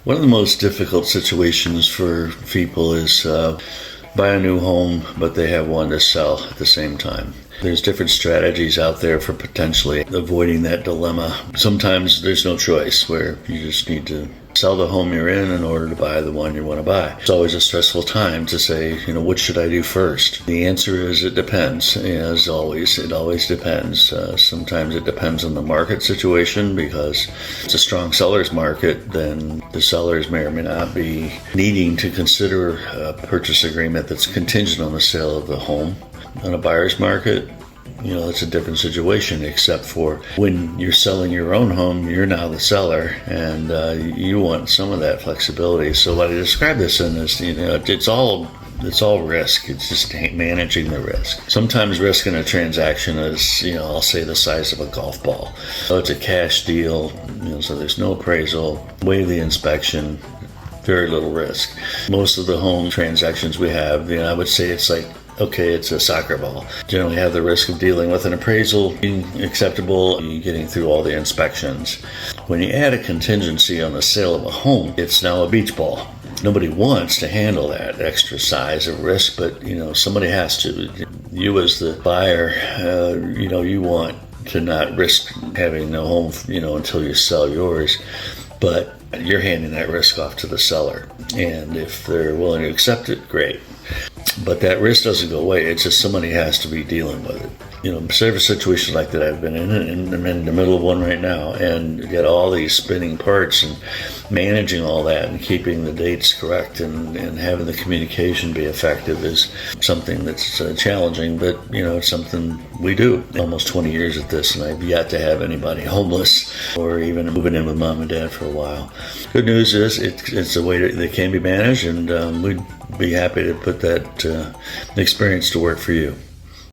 One of the most difficult situations for people is buy a new home, but they have one to sell at the same time. There's different strategies out there for potentially avoiding that dilemma. Sometimes there's no choice, where you just need to sell the home you're in order to buy the one you want to buy. It's always a stressful time to say, what should I do first? The answer is it depends. As always, it always depends. Sometimes it depends on the market situation, because if it's a strong seller's market, then the sellers may or may not be needing to consider a purchase agreement that's contingent on the sale of the home. On a buyer's market, it's a different situation, except for when you're selling your own home, you're now the seller, and you want some of that flexibility. So what I describe this in is, it's all risk. It's just managing the risk. Sometimes risk in a transaction is, I'll say the size of a golf ball. So it's a cash deal, so there's no appraisal, waive the inspection, very little risk. Most of the home transactions we have, I would say it's like, okay, it's a soccer ball. Generally have the risk of dealing with an appraisal being acceptable, getting through all the inspections. When you add a contingency on the sale of a home, it's now a beach ball. Nobody wants to handle that extra size of risk, but somebody has to. You as the buyer, you want to not risk having no home, until you sell yours, but you're handing that risk off to the seller. And if they're willing to accept it, great. But that risk doesn't go away. It's just somebody has to be dealing with it. Several situations like that I've been in, and I'm in the middle of one right now, and get all these spinning parts and managing all that and keeping the dates correct and having the communication be effective is something that's challenging, but it's something we do. Almost 20 years at this, and I've yet to have anybody homeless or even moving in with mom and dad for a while. Good news is it's a way that can be managed, and we'd be happy to put that experience to work for you.